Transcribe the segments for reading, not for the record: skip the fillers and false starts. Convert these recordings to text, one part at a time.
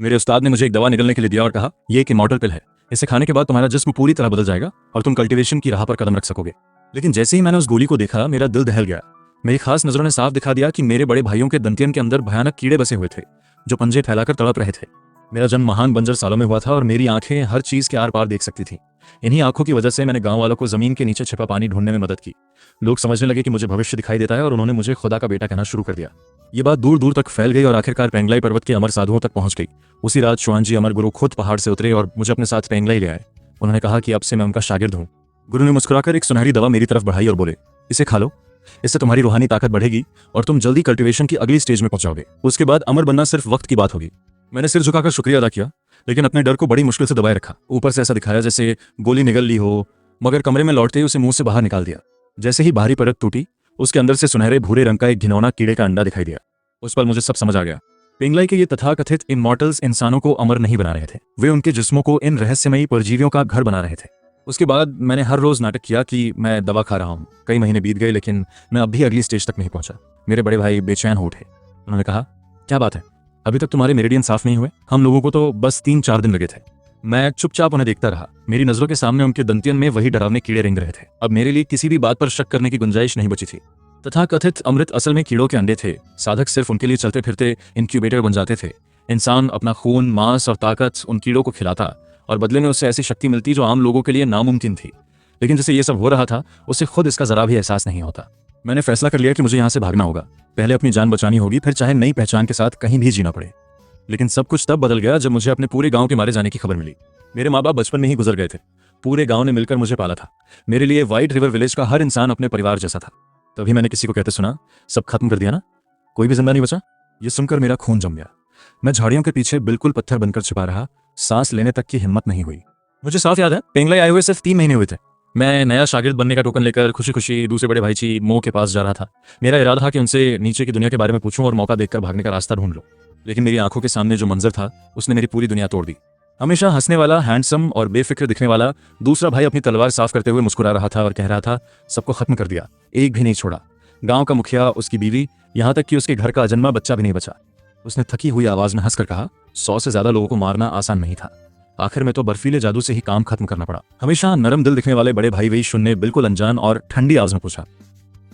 मेरे उस्ताद ने मुझे एक दवा निगलने के लिए दिया और कहा, ये एक इमॉर्टल पिल है। इसे खाने के बाद तुम्हारा जिस्म पूरी तरह बदल जाएगा और तुम कल्टीवेशन की राह पर कदम रख सकोगे। लेकिन जैसे ही मैंने उस गोली को देखा, मेरा दिल दहल गया। मेरी खास नजरों ने साफ दिखा दिया कि मेरे बड़े भाइयों के दंतियन के अंदर भयानक कीड़े बसे हुए थे, जो पंजे फैलाकर तड़प रहे थे। मेरा जन्म महान बंजर सालों में हुआ था और मेरी आंखें हर चीज के आर पार देख सकती थी। इन्हीं आंखों की वजह से मैंने गांव वालों को जमीन के नीचे छिपा पानी ढूंढने में मदद की। लोग समझने लगे कि मुझे भविष्य दिखाई देता है और उन्होंने मुझे खुदा का बेटा कहना शुरू कर दिया। ये बात दूर दूर तक फैल गई और आखिरकार पेंगलाई पर्वत के अमर साधुओं तक पहुंच गई। उसी रात शुआनजी अमर गुरु खुद पहाड़ से उतरे और मुझे अपने साथ पेंगलाई ले आए। उन्होंने कहा कि अब से मैं उनका शागिर्द हूँ। गुरु ने मुस्कुराकर एक सुनहरी दवा मेरी तरफ बढ़ाई और बोले, इसे खा लो। इससे तुम्हारी रूहानी ताकत बढ़ेगी और तुम जल्दी कल्टीवेशन की अगली स्टेज में पहुंचोगे। उसके बाद अमर बनना सिर्फ वक्त की बात होगी। मैंने सिर झुकाकर शुक्रिया अदा किया, लेकिन अपने डर को बड़ी मुश्किल से दबाए रखा। ऊपर से ऐसा दिखाया जैसे गोली निगल ली हो, मगर कमरे में लौटते ही उसे मुंह से बाहर निकाल दिया। जैसे ही बाहरी परत टूटी, उसके अंदर से सुनहरे भूरे रंग का एक घिनौना कीड़े का अंडा दिखाई दिया। उस पर मुझे सब समझ आ गया। पेंगलाई के ये तथाकथित इमॉर्टल्स इंसानों को अमर नहीं बना रहे थे, वे उनके जिस्मों को इन रहस्यमयी परजीवियों का घर बना रहे थे। उसके बाद मैंने हर रोज नाटक किया कि मैं दवा खा रहा हूँ। कई महीने बीत गए, लेकिन मैं अब भी अगली स्टेज तक नहीं पहुंचा। मेरे बड़े भाई बेचैन हो उठे। उन्होंने कहा, क्या बात है, अभी तक तुम्हारे मेरिडियन साफ नहीं हुए? हम लोगों को तो बस 3-4 दिन लगे थे। मैं चुपचाप उन्हें देखता रहा। मेरी नजरों के सामने उनके दंतियन में वही डरावने कीड़े रेंग रहे थे। अब मेरे लिए किसी भी बात पर शक करने की गुंजाइश नहीं बची थी। तथाकथित अमृत असल में कीड़ों के अंडे थे। साधक सिर्फ उनके लिए चलते फिरते इंक्यूबेटर बन जाते थे। इंसान अपना खून, मांस और ताकत उन कीड़ों को खिलाता और बदले में उससे ऐसी शक्ति मिलती जो आम लोगों के लिए नामुमकिन थी। लेकिन जिसे ये सब हो रहा था, उसे खुद इसका जरा भी एहसास नहीं होता। मैंने फैसला कर लिया कि मुझे यहाँ से भागना होगा। पहले अपनी जान बचानी होगी, फिर चाहे नई पहचान के साथ कहीं भी जीना पड़े। लेकिन सब कुछ तब बदल गया जब मुझे अपने पूरे गांव के मारे जाने की खबर मिली। मेरे माँ बाप बचपन में ही गुजर गए थे। पूरे गांव ने मिलकर मुझे पाला था। मेरे लिए व्हाइट रिवर विलेज का हर इंसान अपने परिवार जैसा था। तभी मैंने किसी को कहते सुना, सब खत्म कर दिया ना, कोई भी जिंदा नहीं बचा। ये सुनकर मेरा खून जम गया। मैं झाड़ियों के पीछे बिल्कुल पत्थर बनकर छिपा रहा। सांस लेने तक की हिम्मत नहीं हुई। मुझे साफ याद है, पेंगलाई आए हुए सिर्फ 3 महीने हुए थे। मैं नया शागिर्द बनने का टोकन लेकर खुशी खुशी दूसरे बड़े भाईची मो के पास जा रहा था। मेरा इरादा था कि उनसे नीचे की दुनिया के बारे में पूछूं और मौका देखकर भागने का रास्ता ढूंढ लूं। लेकिन मेरी आंखों के सामने जो मंजर था, उसने मेरी पूरी दुनिया तोड़ दी। हमेशा हंसने वाला, हैंडसम और बेफिक्र दिखने वाला दूसरा भाई अपनी तलवार साफ करते हुए मुस्कुरा रहा था और कह रहा था, सबको खत्म कर दिया, एक भी नहीं छोड़ा। गांव का मुखिया, उसकी बीवी, यहाँ तक कि उसके घर का अजन्मा बच्चा भी नहीं बचा। उसने थकी हुई आवाज में हंसकर कहा, 100 से ज्यादा लोगों को मारना आसान नहीं था। आखिर में तो बर्फीले जादू से ही काम खत्म करना पड़ा। हमेशा नरम दिल दिखने वाले बड़े भाई वेश ने बिल्कुल अनजान और ठंडी आवाज में पूछा,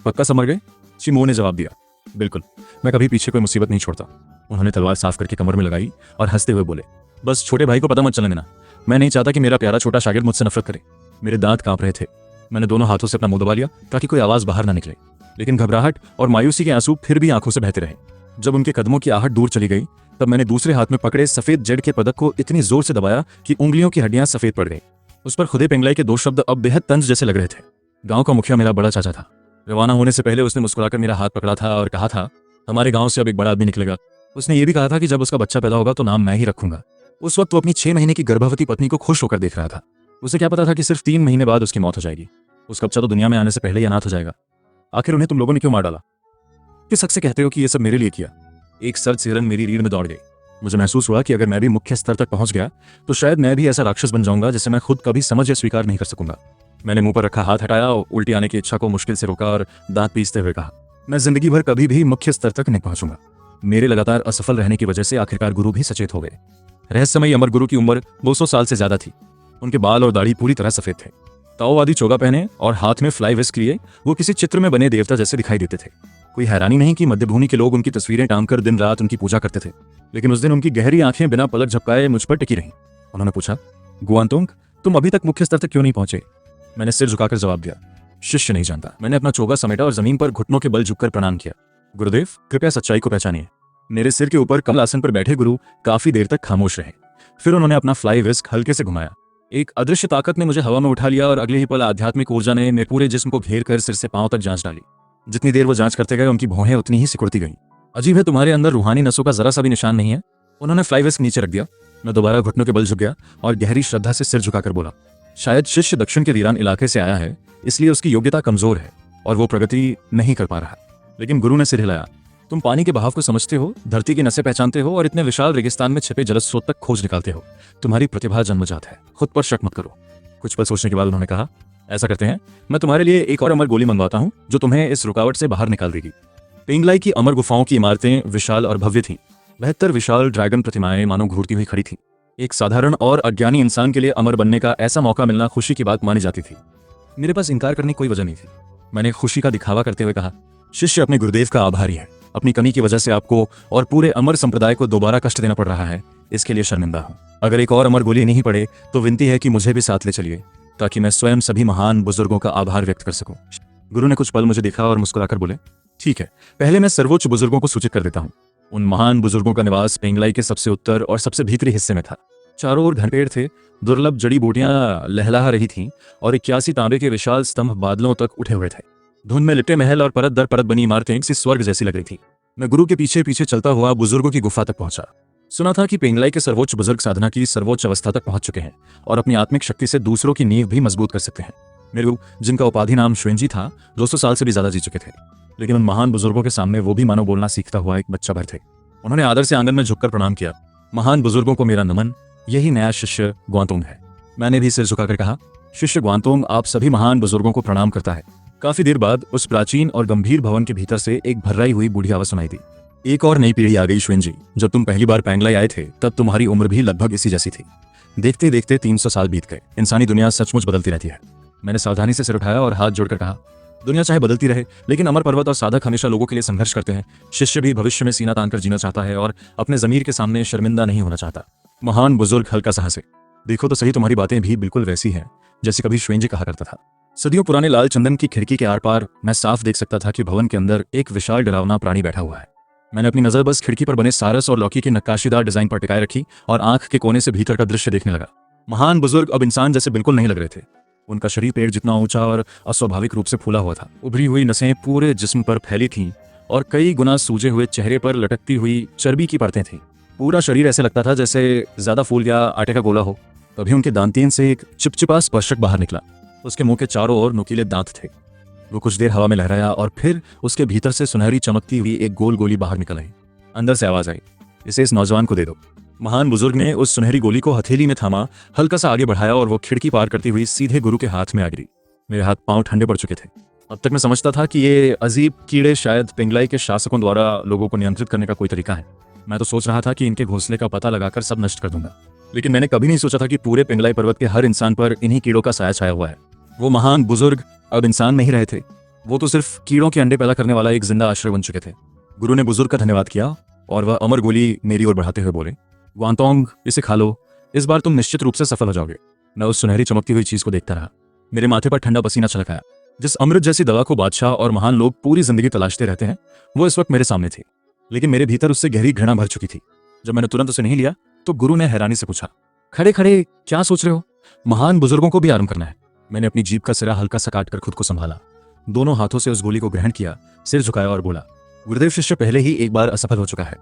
पक्का समझ गए? चिमो ने जवाब दिया, बिल्कुल, मैं कभी पीछे कोई मुसीबत नहीं छोड़ता। उन्होंने तलवार साफ करके कमर में लगाई और हंसते हुए बोले, बस छोटे भाई को पता मत चलने देना। मैं नहीं चाहता कि मेरा प्यारा छोटा शागिर्द मुझसे नफरत करे। मेरे दांत कांप रहे थे। मैंने दोनों हाथों से अपना मुंह दबा लिया ताकि कोई आवाज बाहर ना निकले। लेकिन घबराहट और मायूसी के आंसू फिर भी आंखों से बहते रहे। जब उनके कदमों की आहट दूर चली गई, तब मैंने दूसरे हाथ में पकड़े सफेद जेड के पदक को इतनी जोर से दबाया कि उंगलियों की हड्डियां सफेद पड़ गई। उस पर खुदे पेंगलाई के 2 शब्द अब बेहद तंज जैसे लग रहे थे। गांव का मुखिया मेरा बड़ा चाचा था। रवाना होने से पहले उसने मुस्कुराकर मेरा हाथ पकड़ा था और कहा था, हमारे गांव से अब एक बड़ा आदमी निकलेगा। उसने ये भी कहा था कि जब उसका बच्चा पैदा होगा तो नाम मैं ही रखूंगा। उस वक्त वो अपनी 6 महीने की गर्भवती पत्नी को खुश होकर देख रहा था। उसे क्या पता था कि सिर्फ 3 महीने बाद उसकी मौत हो जाएगी। उसका बच्चा तो दुनिया में आने से पहले ही अनाथ हो जाएगा। आखिर उन्हें तुम लोगों ने क्यों मार डाला? किस हक से कहते हो कि ये सब मेरे लिए किया? एक सर्द सिरन मेरी रीढ़ में दौड़ गई। मुझे महसूस हुआ कि अगर मैं भी मुख्य स्तर तक पहुंच गया तो शायद मैं भी ऐसा राक्षस बन जाऊंगा जिसे मैं खुद कभी समझ या स्वीकार नहीं कर सकूंगा। मैंने मुंह पर रखा हाथ हटाया और उल्टी आने की इच्छा को मुश्किल से रोका और दांत पीसते हुए कहा, मैं जिंदगी भर कभी भी मुख्य स्तर तक नहीं पहुंचूंगा। मेरे लगातार असफल रहने की वजह से आखिरकार गुरु भी सचेत हो गए। रहस्यमयी अमर गुरु की उम्र 200 साल से ज्यादा थी। उनके बाल और दाढ़ी पूरी तरह सफेद थे। ताओवादी चोगा पहने और हाथ में फ्लाई विस्क लिए वो किसी चित्र में बने देवता जैसे दिखाई देते थे। कोई हैरानी नहीं कि मध्यभूमि के लोग उनकी तस्वीरें टांगकर दिन रात उनकी पूजा करते थे। लेकिन उस दिन उनकी गहरी आंखें बिना पलक झपकाए मुझ पर टिकी रहीं। उन्होंने पूछा, गुआंतोंग, तुम अभी तक मुख्य स्तर तक क्यों नहीं पहुंचे? मैंने सिर झुकाकर जवाब दिया, शिष्य नहीं जानता। मैंने अपना चोगा समेटा और जमीन पर घुटनों के बल झुककर प्रणाम किया। गुरुदेव, कृपया सच्चाई को पहचानिए। मेरे सिर के ऊपर कमल आसन पर बैठे गुरु काफी देर तक खामोश रहे। फिर उन्होंने अपना फ्लाई विस्क हल्के से घुमाया। एक अदृश्य ताकत ने मुझे हवा में उठा लिया और अगले ही पल आध्यात्मिक ऊर्जा ने मेरे पूरे जिस्म को घेर कर सिर से पांव तक जांच डाली। जितनी देर वो जांच करते गए, उनकी भौहें उतनी ही सिकुड़ती गईं। अजीब है, तुम्हारे अंदर रूहानी नसों का जरा सा भी निशान नहीं है। उन्होंने फ्लाई विस्क नीचे रख दिया। मैं दोबारा घुटनों के बल झुक गया और गहरी श्रद्धा से सिर झुकाकर बोला, शायद शिष्य दक्षिण के वीरान इलाके से आया है, इसलिए उसकी योग्यता कमजोर है और वो प्रगति नहीं कर पा रहा। लेकिन गुरु ने सिर हिलाया, तुम पानी के बहाव को समझते हो, धरती की नसें पहचानते हो और इतने विशाल रेगिस्तान में छिपे जलस्रोत तक खोज निकालते हो। तुम्हारी प्रतिभा जन्मजात है, खुद पर शक मत करो। कुछ पल सोचने के बाद उन्होंने कहा, ऐसा करते हैं, मैं तुम्हारे लिए एक और अमर गोली मंगवाता हूं जो तुम्हें इस रुकावट से बाहर निकाल देगी। पेंगलाई की अमर गुफाओं की इमारतें विशाल और भव्य थीं। 72 विशाल ड्रैगन प्रतिमाएं मानो घूरती हुई खड़ी थीं। एक साधारण और अज्ञानी इंसान के लिए अमर बनने का ऐसा मौका मिलना खुशी की बात मानी जाती थी। मेरे पास इनकार करने की कोई वजह नहीं थी। मैंने खुशी का दिखावा करते हुए कहा, शिष्य अपने गुरुदेव का आभारी है। अपनी कमी की वजह से आपको और पूरे अमर संप्रदाय को दोबारा कष्ट देना पड़ रहा है, इसके लिए शर्मिंदा हूँ। अगर एक और अमर गोली नहीं पड़े तो विनती है कि मुझे भी साथ ले चलिए, ताकि मैं स्वयं सभी महान बुजुर्गों का आभार व्यक्त कर सकूं। गुरु ने कुछ पल मुझे देखा और मुस्कुराकर बोले, ठीक है, पहले मैं सर्वोच्च बुजुर्गों को सूचित कर देता हूँ। उन महान बुजुर्गों का निवास पेंगलाई के सबसे उत्तर और सबसे भीतरी हिस्से में था। चारों ओर घने पेड़ थे, दुर्लभ जड़ी बूटियां लहला रही थीं और 81 तांबे के विशाल स्तंभ बादलों तक उठे हुए थे। धुंध में लिपटे महल और परत दर परत बनी इमारतें किसी स्वर्ग जैसी लग रही थी। मैं गुरु के पीछे पीछे चलता हुआ बुजुर्गों की गुफा तक पहुंचा। सुना था कि पेंगलाई के सर्वोच्च बुजुर्ग साधना की सर्वोच्च अवस्था तक पहुंच चुके हैं और अपनी आत्मिक शक्ति से दूसरों की नींव भी मजबूत कर सकते हैं। मेरे गुरु, जिनका उपाधि नाम श्वेंजी था, 200 साल से भी ज्यादा जी चुके थे, लेकिन उन महान बुजुर्गों के सामने वो भी मानो बोलना सीखता हुआ एक बच्चा भर थे। उन्होंने आदर से आंगन में झुककर प्रणाम किया। महान बुजुर्गों को मेरा नमन, यही नया शिष्य ग्वांतोंग है। मैंने भी सिर झुकाकर कहा, शिष्य ग्वांतोंग आप सभी महान बुजुर्गों को प्रणाम करता है। काफी देर बाद उस प्राचीन और गंभीर भवन के भीतर से एक भर्राई हुई बूढ़ी आवाज सुनाई दी, एक और नई पीढ़ी आ गई श्वेंजी। जब तुम पहली बार पेंगलाई आए थे तब तुम्हारी उम्र भी लगभग इसी जैसी थी। देखते देखते 300 साल बीत गए। इंसानी दुनिया सचमुच बदलती रहती है। मैंने सावधानी से सिर उठाया और हाथ जोड़कर कहा, दुनिया चाहे बदलती रहे, लेकिन अमर पर्वत और साधक हमेशा लोगों के लिए संघर्ष करते हैं। शिष्य भी भविष्य में सीना तानकर जीना चाहता है और अपने जमीर के सामने शर्मिंदा नहीं होना चाहता। महान बुजुर्ग हल्का सा हंसे, देखो तो सही, तुम्हारी बातें भी बिल्कुल वैसी हैं जैसे कभी श्वेंजी कहा करता था। सदियों पुराने लाल चंदन की खिड़की के आर पार मैं साफ देख सकता था कि भवन के अंदर एक विशाल डरावना प्राणी बैठा हुआ है। मैंने अपनी नजर बस खिड़की पर बने सारस और लौकी की नक्काशीदार डिजाइन पर टिकाए रखी और आंख के कोने से भीतर का दृश्य देखने लगा। महान बुजुर्ग अब इंसान जैसे बिल्कुल नहीं लग रहे थे। उनका शरीर पेड़ जितना ऊंचा और अस्वाभाविक रूप से फूला हुआ था। उभरी हुई नसें पूरे जिस्म पर फैली थीं और कई गुना सूजे हुए चेहरे पर लटकती हुई चर्बी की परतें थीं। पूरा शरीर ऐसे लगता था जैसे ज्यादा फूल या आटे का गोला हो। तभी उनके दांतीन से एक चिपचिपा स्पर्शक बाहर निकला। उसके मुंह के चारों ओर नुकीले दांत थे। वो कुछ देर हवा में लहराया और फिर उसके भीतर से सुनहरी चमकती हुई एक गोल गोली बाहर निकल आई। अंदर से आवाज आई, इसे इस नौजवान को दे दो। महान बुजुर्ग ने उस सुनहरी गोली को हथेली में थामा, हल्का सा आगे बढ़ाया और वो खिड़की पार करती हुई सीधे गुरु के हाथ में आ गिरी। मेरे हाथ पांव ठंडे पड़ चुके थे। अब तक मैं समझता था कि ये अजीब कीड़े शायद पेंगलाई के शासकों द्वारा लोगों को नियंत्रित करने का कोई तरीका है। मैं तो सोच रहा था कि इनके घोंसले का पता लगाकर सब नष्ट कर दूंगा, लेकिन मैंने कभी नहीं सोचा था कि पूरे पेंगलाई पर्वत के हर इंसान पर इन्हीं कीड़ों का साया छाया हुआ है। वो महान बुजुर्ग अब इंसान नहीं रहे थे, वो तो सिर्फ कीड़ों के अंडे पैदा करने वाला एक जिंदा आश्रय बन चुके थे। गुरु ने बुजुर्ग का धन्यवाद किया और वह अमर गोली मेरी ओर बढ़ाते हुए बोले, ग्वांतोंग, इसे खा लो, इस बार तुम निश्चित रूप से सफल हो जाओगे। मैं उस सुनहरी चमकती हुई चीज को देखता रहा। मेरे माथे पर ठंडा पसीना छलक आया। जिस अमृत जैसी दवा को बादशाह और महान लोग पूरी जिंदगी तलाशते रहते हैं, वो इस वक्त मेरे सामने थी, लेकिन मेरे भीतर उससे गहरी घृणा भर चुकी थी। जब मैंने तुरंत उसे नहीं लिया तो गुरु ने हैरानी से पूछा, खड़े खड़े क्या सोच रहे हो? महान बुजुर्गों को भी आराम करना है। मैंने अपनी जीभ का सिरा हल्का सा काटकर खुद को संभाला, दोनों हाथों से उस गोली को ग्रहण किया, सिर झुकाया और बोला, गुरुदेव, शिष्य पहले ही एक बार असफल हो चुका है।